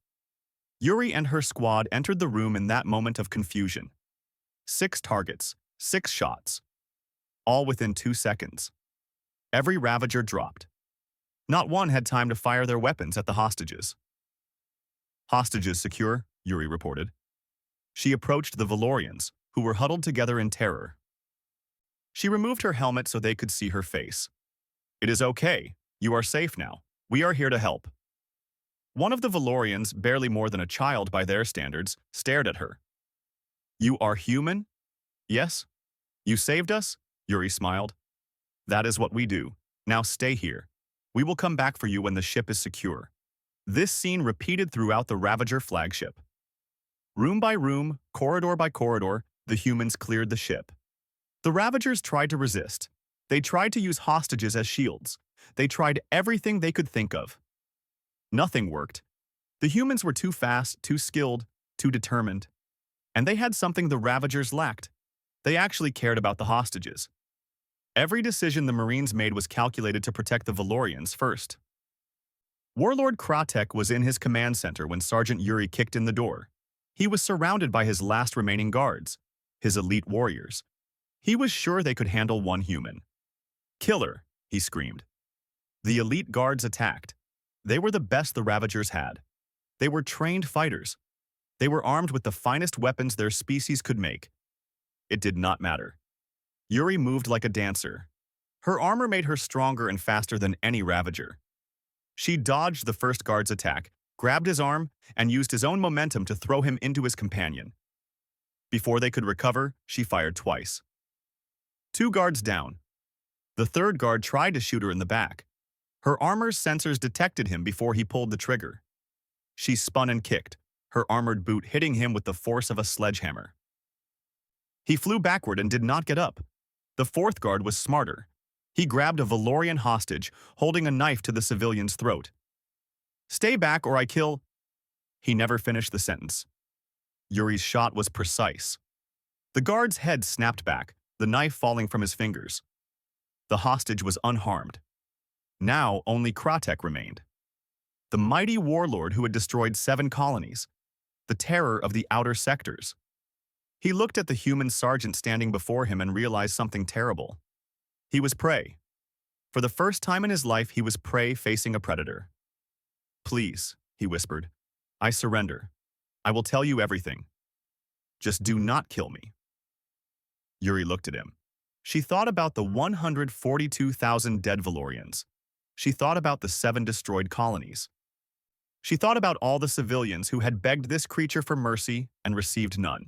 Yuri and her squad entered the room in that moment of confusion. 6 targets, 6 shots. All within 2 seconds. Every Ravager dropped. Not one had time to fire their weapons at the hostages. Hostages secure, Yuri reported. She approached the Valorians, who were huddled together in terror. She removed her helmet so they could see her face. It is okay. You are safe now. We are here to help. One of the Valorians, barely more than a child by their standards, stared at her. You are human? Yes. You saved us? Yuri smiled. That is what we do. Now stay here. We will come back for you when the ship is secure. This scene repeated throughout the Ravager flagship. Room by room, corridor by corridor, the humans cleared the ship. The Ravagers tried to resist. They tried to use hostages as shields. They tried everything they could think of. Nothing worked. The humans were too fast, too skilled, too determined. And they had something the Ravagers lacked. They actually cared about the hostages. Every decision the Marines made was calculated to protect the Valorians first. Warlord Kratek was in his command center when Sergeant Yuri kicked in the door. He was surrounded by his last remaining guards, his elite warriors. He was sure they could handle one human. Killer, he screamed. The elite guards attacked. They were the best the Ravagers had. They were trained fighters. They were armed with the finest weapons their species could make. It did not matter. Yuri moved like a dancer. Her armor made her stronger and faster than any Ravager. She dodged the first guard's attack, grabbed his arm, and used his own momentum to throw him into his companion. Before they could recover, she fired twice. 2 guards down. The third guard tried to shoot her in the back. Her armor's sensors detected him before he pulled the trigger. She spun and kicked, her armored boot hitting him with the force of a sledgehammer. He flew backward and did not get up. The fourth guard was smarter. He grabbed a Valorian hostage, holding a knife to the civilian's throat. Stay back or I kill. He never finished the sentence. Yuri's shot was precise. The guard's head snapped back, the knife falling from his fingers. The hostage was unharmed. Now only Kratek remained. The mighty warlord who had destroyed 7 colonies. The terror of the outer sectors. He looked at the human sergeant standing before him and realized something terrible. He was prey. For the first time in his life, he was prey facing a predator. Please, he whispered. I surrender. I will tell you everything. Just do not kill me. Yuri looked at him. She thought about the 142,000 dead Valorians. She thought about the 7 destroyed colonies. She thought about all the civilians who had begged this creature for mercy and received none.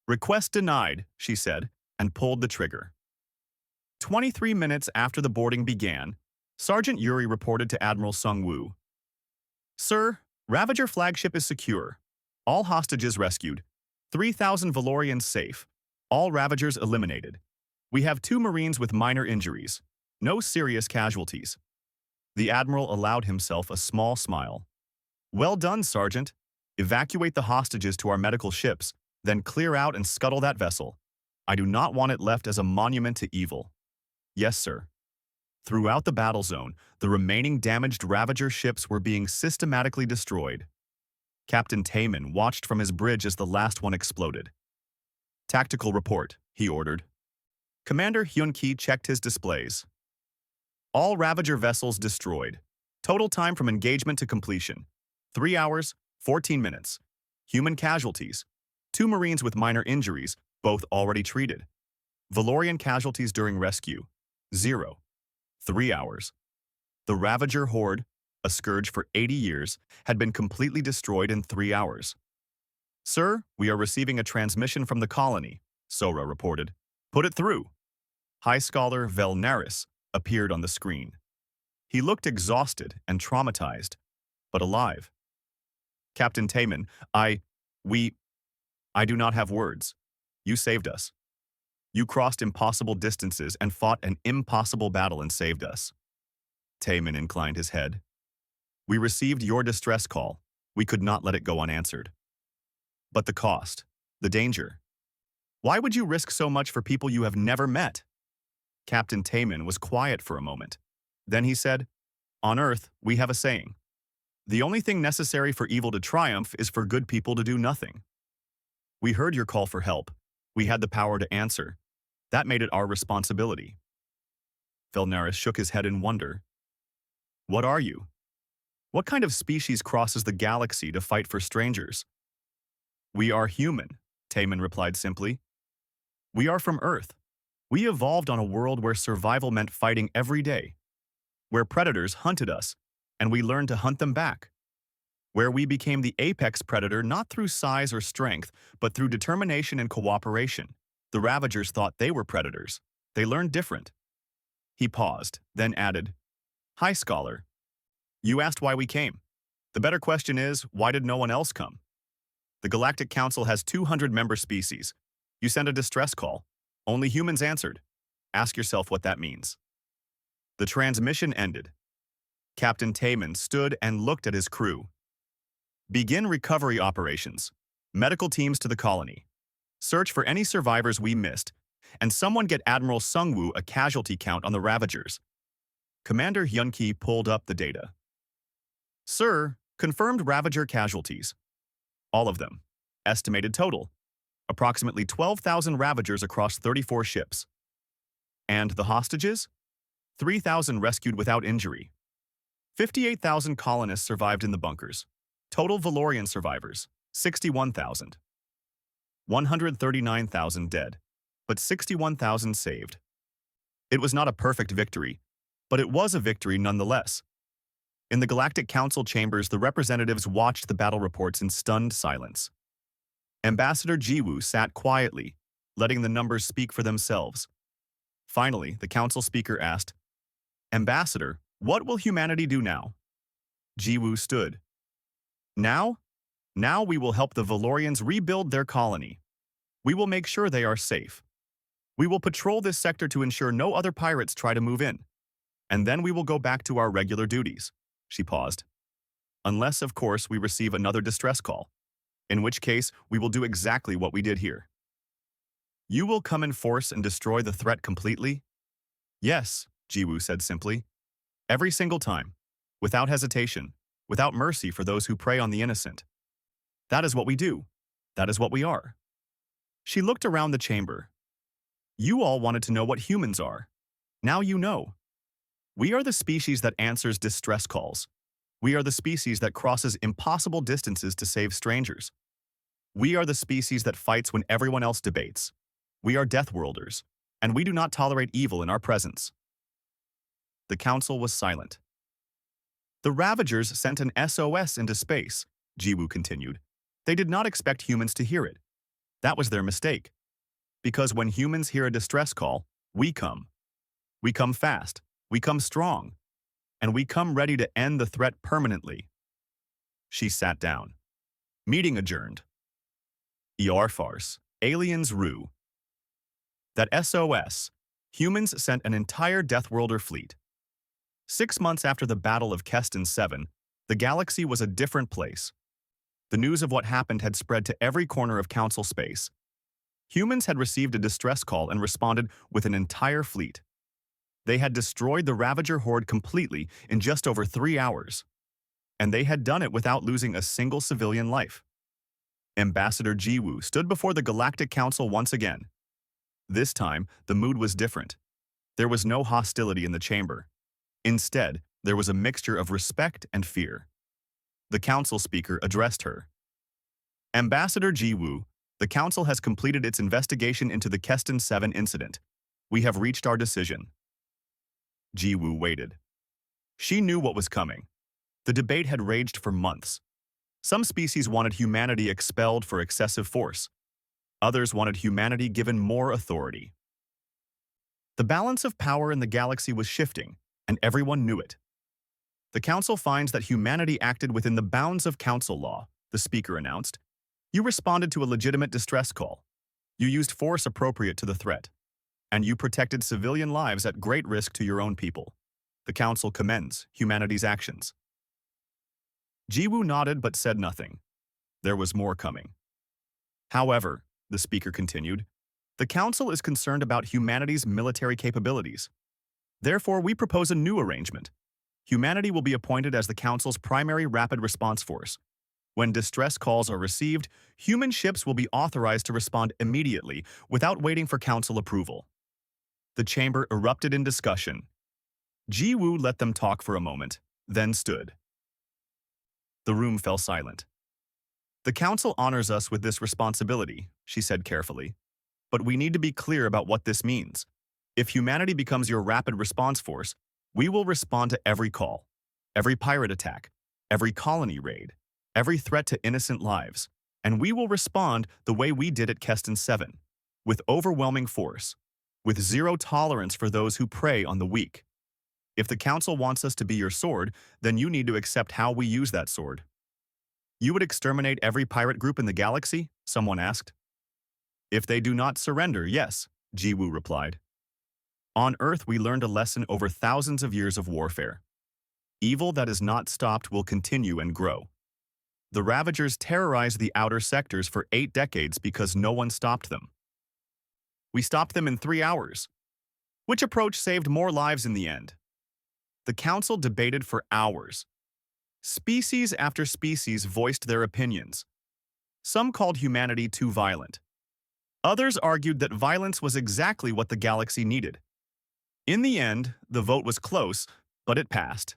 Request denied, she said, and pulled the trigger. 23 minutes after the boarding began, Sergeant Yuri reported to Admiral Sung Woo. Sir, Ravager flagship is secure. All hostages rescued. 3,000 Valorians safe. All Ravagers eliminated. We have 2 Marines with minor injuries. No serious casualties. The Admiral allowed himself a small smile. Well done, Sergeant. Evacuate the hostages to our medical ships, then clear out and scuttle that vessel. I do not want it left as a monument to evil. Yes, sir. Throughout the battle zone, the remaining damaged Ravager ships were being systematically destroyed. Captain Taman watched from his bridge as the last one exploded. Tactical report, he ordered. Commander Hyun-ki checked his displays. All Ravager vessels destroyed. Total time from engagement to completion: 3 hours, 14 minutes. Human casualties: 2 Marines with minor injuries, both already treated. Valorian casualties during rescue: 0. 3 hours. The Ravager horde, a scourge for 80 years, had been completely destroyed in 3 hours. Sir, we are receiving a transmission from the colony, Sora reported. Put it through. High Scholar Velnaris appeared on the screen. He looked exhausted and traumatized, but alive. Captain Taman, I do not have words. You saved us. You crossed impossible distances and fought an impossible battle and saved us. Taman inclined his head. We received your distress call. We could not let it go unanswered. But the cost, the danger. Why would you risk so much for people you have never met? Captain Taman was quiet for a moment. Then he said, On Earth, we have a saying. The only thing necessary for evil to triumph is for good people to do nothing. We heard your call for help. We had the power to answer. That made it our responsibility. Velnaris shook his head in wonder. What are you? What kind of species crosses the galaxy to fight for strangers? We are human, Taman replied simply. We are from Earth. We evolved on a world where survival meant fighting every day, where predators hunted us, and we learned to hunt them back, where we became the apex predator not through size or strength, but through determination and cooperation. The Ravagers thought they were predators. They learned different. He paused, then added, Hi, Scholar. You asked why we came. The better question is, why did no one else come? The Galactic Council has 200 member species. You sent a distress call. Only humans answered. Ask yourself what that means. The transmission ended. Captain Taman stood and looked at his crew. Begin recovery operations. Medical teams to the colony. Search for any survivors we missed, and someone get Admiral Sungwoo a casualty count on the Ravagers. Commander Hyun-ki pulled up the data. Sir, confirmed Ravager casualties. All of them. Estimated total. Approximately 12,000 Ravagers across 34 ships. And the hostages? 3,000 rescued without injury. 58,000 colonists survived in the bunkers. Total Valorian survivors, 61,000. 139,000 dead, but 61,000 saved. It was not a perfect victory, but it was a victory nonetheless. In the Galactic Council chambers, the representatives watched the battle reports in stunned silence. Ambassador Jiwoo sat quietly, letting the numbers speak for themselves. Finally, the council speaker asked, Ambassador, what will humanity do now? Jiwoo stood. Now? Now we will help the Valorians rebuild their colony. We will make sure they are safe. We will patrol this sector to ensure no other pirates try to move in. And then we will go back to our regular duties. She paused. Unless, of course, we receive another distress call, in which case we will do exactly what we did here. You will come in force and destroy the threat completely? Yes, Jiwoo said simply. Every single time, without hesitation, without mercy for those who prey on the innocent. That is what we do. That is what we are. She looked around the chamber. You all wanted to know what humans are. Now you know. We are the species that answers distress calls. We are the species that crosses impossible distances to save strangers. We are the species that fights when everyone else debates. We are Deathworlders, and we do not tolerate evil in our presence. The council was silent. The Ravagers sent an SOS into space, Jiwoo continued. They did not expect humans to hear it. That was their mistake. Because when humans hear a distress call, we come. We come fast. We come strong. And we come ready to end the threat permanently. She sat down. Meeting adjourned. Farce, aliens rue. That SOS, humans sent an entire Deathworlder fleet. 6 months after the Battle of Keston 7, the galaxy was a different place. The news of what happened had spread to every corner of Council space. Humans had received a distress call and responded with an entire fleet. They had destroyed the Ravager horde completely in just over 3 hours. And they had done it without losing a single civilian life. Ambassador Jiwoo stood before the Galactic Council once again. This time, the mood was different. There was no hostility in the chamber. Instead, there was a mixture of respect and fear. The council speaker addressed her. Ambassador Jiwoo, the council has completed its investigation into the Keston 7 incident. We have reached our decision. Jiwoo waited. She knew what was coming. The debate had raged for months. Some species wanted humanity expelled for excessive force. Others wanted humanity given more authority. The balance of power in the galaxy was shifting, and everyone knew it. The council finds that humanity acted within the bounds of council law, the speaker announced. You responded to a legitimate distress call. You used force appropriate to the threat. And you protected civilian lives at great risk to your own people. The council commends humanity's actions. Jiwoo nodded but said nothing. There was more coming. However, the speaker continued, the council is concerned about humanity's military capabilities. Therefore, we propose a new arrangement. Humanity will be appointed as the council's primary rapid response force. When distress calls are received, human ships will be authorized to respond immediately without waiting for council approval. The chamber erupted in discussion. Jiwoo let them talk for a moment, then stood. The room fell silent. The council honors us with this responsibility, she said carefully. But we need to be clear about what this means. If humanity becomes your rapid response force, we will respond to every call, every pirate attack, every colony raid, every threat to innocent lives, and we will respond the way we did at Keston 7, with overwhelming force, with zero tolerance for those who prey on the weak. If the council wants us to be your sword, then you need to accept how we use that sword. You would exterminate every pirate group in the galaxy? Someone asked. If they do not surrender, yes, Jiwoo replied. On Earth, we learned a lesson over thousands of years of warfare. Evil that is not stopped will continue and grow. The Ravagers terrorized the outer sectors for 8 decades because no one stopped them. We stopped them in 3 hours. Which approach saved more lives in the end? The council debated for hours. Species after species voiced their opinions. Some called humanity too violent. Others argued that violence was exactly what the galaxy needed. In the end, the vote was close, but it passed.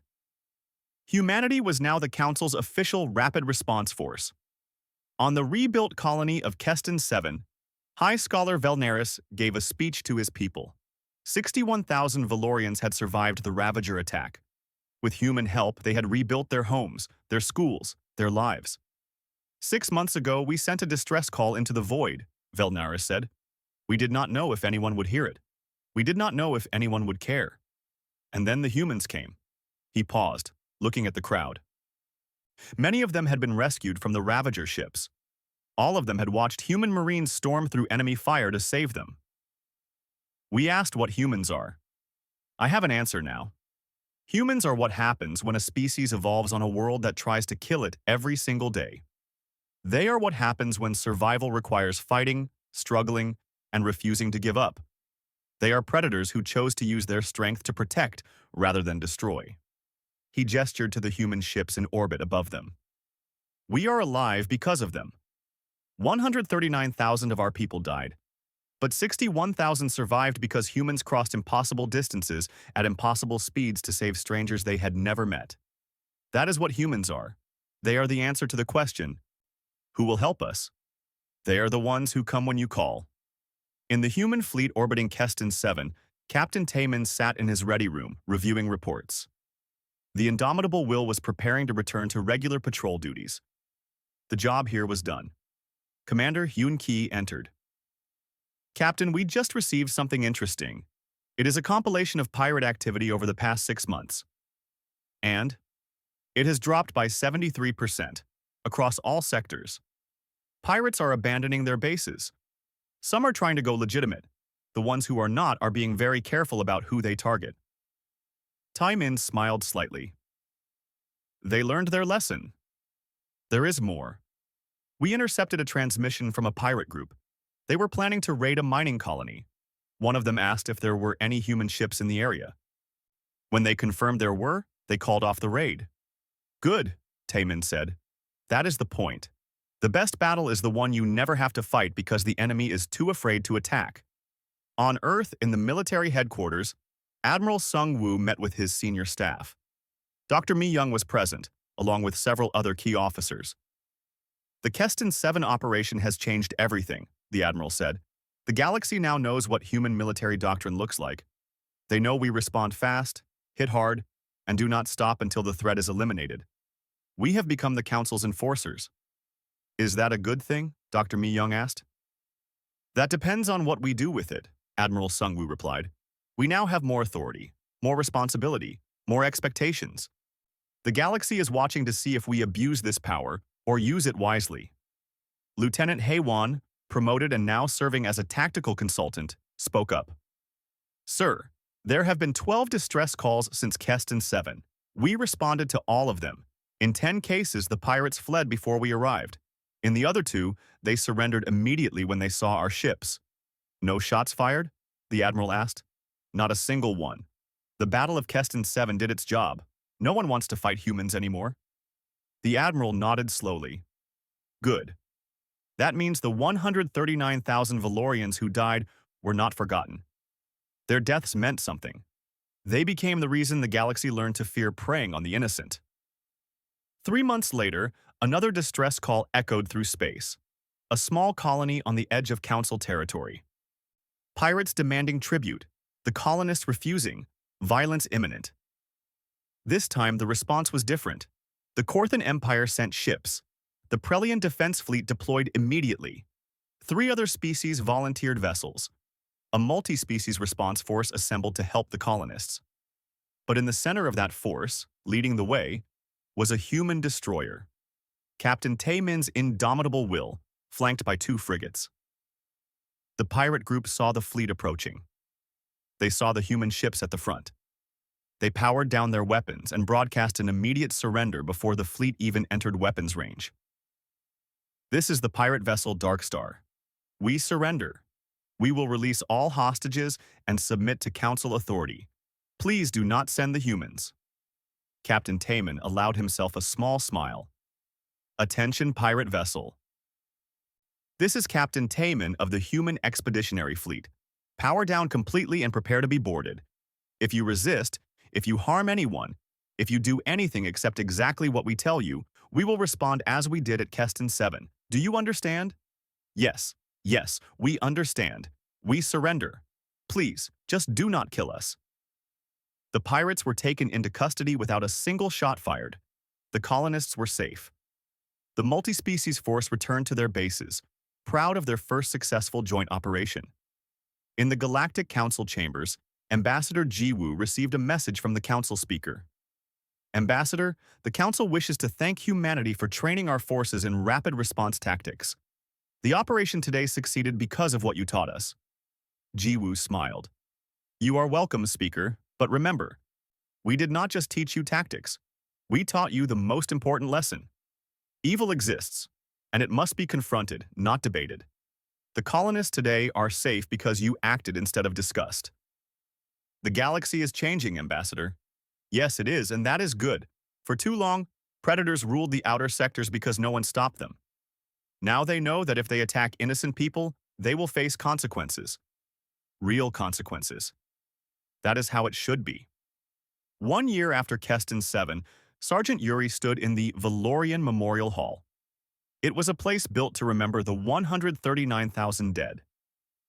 Humanity was now the Council's official rapid response force. On the rebuilt colony of Keston 7, High Scholar Velnaris gave a speech to his people. 61,000 Valorians had survived the Ravager attack. With human help, they had rebuilt their homes, their schools, their lives. 6 months ago, we sent a distress call into the void, Velnaris said. We did not know if anyone would hear it. We did not know if anyone would care. And then the humans came. He paused, looking at the crowd. Many of them had been rescued from the Ravager ships. All of them had watched human marines storm through enemy fire to save them. We asked what humans are. I have an answer now. Humans are what happens when a species evolves on a world that tries to kill it every single day. They are what happens when survival requires fighting, struggling, and refusing to give up. They are predators who chose to use their strength to protect rather than destroy. He gestured to the human ships in orbit above them. We are alive because of them. 139,000 of our people died, but 61,000 survived because humans crossed impossible distances at impossible speeds to save strangers they had never met. That is what humans are. They are the answer to the question, who will help us? They are the ones who come when you call. In the human fleet orbiting Keston 7, Captain Taemin sat in his ready room, reviewing reports. The indomitable Will was preparing to return to regular patrol duties. The job here was done. Commander Hyun Ki entered. Captain, we just received something interesting. It is a compilation of pirate activity over the past 6 months. And it has dropped by 73% across all sectors. Pirates are abandoning their bases. Some are trying to go legitimate. The ones who are not are being very careful about who they target. Taemin smiled slightly. They learned their lesson. There is more. We intercepted a transmission from a pirate group. They were planning to raid a mining colony. One of them asked if there were any human ships in the area. When they confirmed there were, they called off the raid. Good, Taemin said. That is the point. The best battle is the one you never have to fight because the enemy is too afraid to attack. On Earth, in the military headquarters, Admiral Sung Woo met with his senior staff. Dr. Mi Young was present, along with several other key officers. The Keston 7 operation has changed everything, the Admiral said. The galaxy now knows what human military doctrine looks like. They know we respond fast, hit hard, and do not stop until the threat is eliminated. We have become the Council's enforcers. Is that a good thing? Dr. Mi Young asked. That depends on what we do with it, Admiral Sung Woo replied. We now have more authority, more responsibility, more expectations. The galaxy is watching to see if we abuse this power or use it wisely. Lieutenant Haewon, promoted and now serving as a tactical consultant, spoke up. Sir, there have been 12 distress calls since Keston 7. We responded to all of them. In 10 cases, the pirates fled before we arrived. In the other 2, they surrendered immediately when they saw our ships. No shots fired? The Admiral asked. Not a single one. The Battle of Keston 7 did its job. No one wants to fight humans anymore. The Admiral nodded slowly. Good. That means the 139,000 Valorians who died were not forgotten. Their deaths meant something. They became the reason the galaxy learned to fear preying on the innocent. 3 months later, another distress call echoed through space. A small colony on the edge of Council territory. Pirates demanding tribute, the colonists refusing, violence imminent. This time, the response was different. The Korthan Empire sent ships. The Prelian Defense Fleet deployed immediately. 3 other species volunteered vessels. A multi-species response force assembled to help the colonists. But in the center of that force, leading the way, was a human destroyer. Captain Taemin's indomitable will, flanked by 2 frigates. The pirate group saw the fleet approaching. They saw the human ships at the front. They powered down their weapons and broadcast an immediate surrender before the fleet even entered weapons range. This is the pirate vessel Darkstar. We surrender. We will release all hostages and submit to Council authority. Please do not send the humans. Captain Taemin allowed himself a small smile. Attention, pirate vessel. This is Captain Taemin of the Human Expeditionary Fleet. Power down completely and prepare to be boarded. If you resist, if you harm anyone, if you do anything except exactly what we tell you, we will respond as we did at Keston 7. Do you understand? Yes, yes, we understand. We surrender. Please, just do not kill us. The pirates were taken into custody without a single shot fired. The colonists were safe. The multi-species force returned to their bases, proud of their first successful joint operation. In the Galactic Council chambers, Ambassador Jiwoo received a message from the Council speaker. Ambassador, the Council wishes to thank humanity for training our forces in rapid response tactics. The operation today succeeded because of what you taught us. Jiwoo smiled. You are welcome, Speaker, but remember, we did not just teach you tactics. We taught you the most important lesson. Evil exists, and it must be confronted, not debated. The colonists today are safe because you acted instead of discussed. The galaxy is changing, Ambassador. Yes, it is, and that is good. For too long, predators ruled the outer sectors because no one stopped them. Now they know that if they attack innocent people, they will face consequences. Real consequences. That is how it should be. 1 year after Keston 7, Sergeant Yuri stood in the Valorian Memorial Hall. It was a place built to remember the 139,000 dead.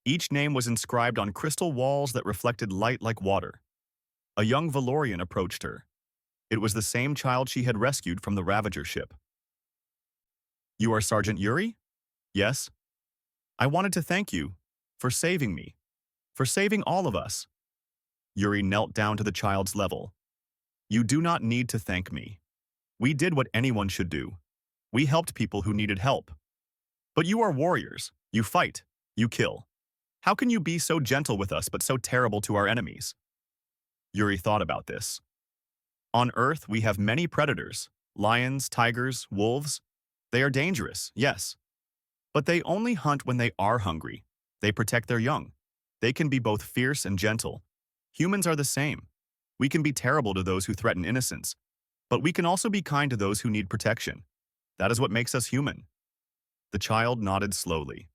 Each name was inscribed on crystal walls that reflected light like water. A young Valorian approached her. It was the same child she had rescued from the Ravager ship. You are Sergeant Yuri? Yes. I wanted to thank you for saving me, for saving all of us. Yuri knelt down to the child's level. You do not need to thank me. We did what anyone should do. We helped people who needed help. But you are warriors. You fight. You kill. How can you be so gentle with us but so terrible to our enemies? Yuri thought about this. On Earth, we have many predators. Lions, tigers, wolves. They are dangerous, yes. But they only hunt when they are hungry. They protect their young. They can be both fierce and gentle. Humans are the same. We can be terrible to those who threaten innocence, but we can also be kind to those who need protection. That is what makes us human. The child nodded slowly.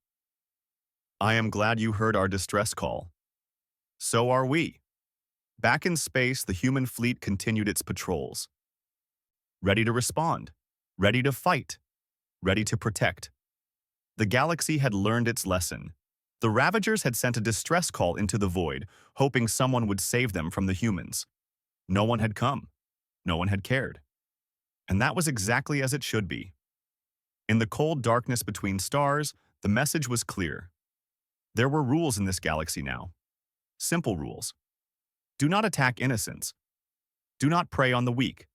I am glad you heard our distress call. So are we. Back in space, the human fleet continued its patrols. Ready to respond, ready to fight, ready to protect. The galaxy had learned its lesson. The Ravagers had sent a distress call into the void, hoping someone would save them from the humans. No one had come. No one had cared. And that was exactly as it should be. In the cold darkness between stars, the message was clear. There were rules in this galaxy now. Simple rules. Do not attack innocents. Do not prey on the weak.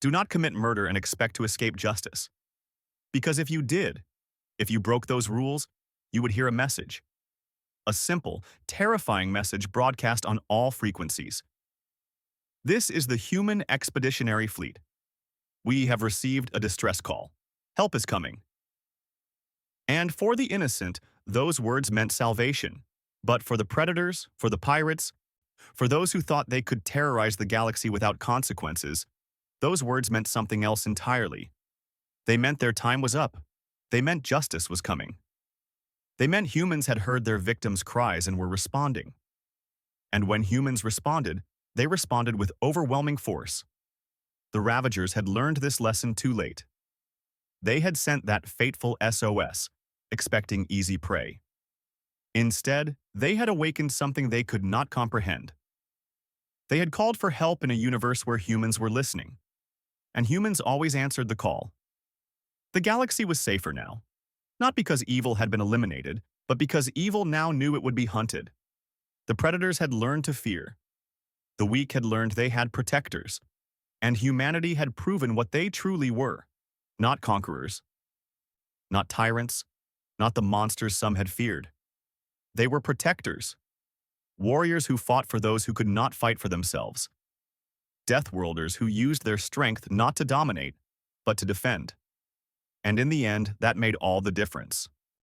Do not commit murder and expect to escape justice. Because if you did, if you broke those rules, you would hear a message. A simple, terrifying message broadcast on all frequencies. This is the Human Expeditionary Fleet. We have received a distress call. Help is coming. And for the innocent, those words meant salvation. But for the predators, for the pirates, for those who thought they could terrorize the galaxy without consequences, those words meant something else entirely. They meant their time was up. They meant justice was coming. They meant humans had heard their victims' cries and were responding. And when humans responded, they responded with overwhelming force. The Ravagers had learned this lesson too late. They had sent that fateful SOS, expecting easy prey. Instead, they had awakened something they could not comprehend. They had called for help in a universe where humans were listening. And humans always answered the call. The galaxy was safer now. Not because evil had been eliminated, but because evil now knew it would be hunted. The predators had learned to fear. The weak had learned they had protectors. And humanity had proven what they truly were. Not conquerors. Not tyrants. Not the monsters some had feared. They were protectors. Warriors who fought for those who could not fight for themselves. Deathworlders who used their strength not to dominate, but to defend. And in the end, that made all the difference.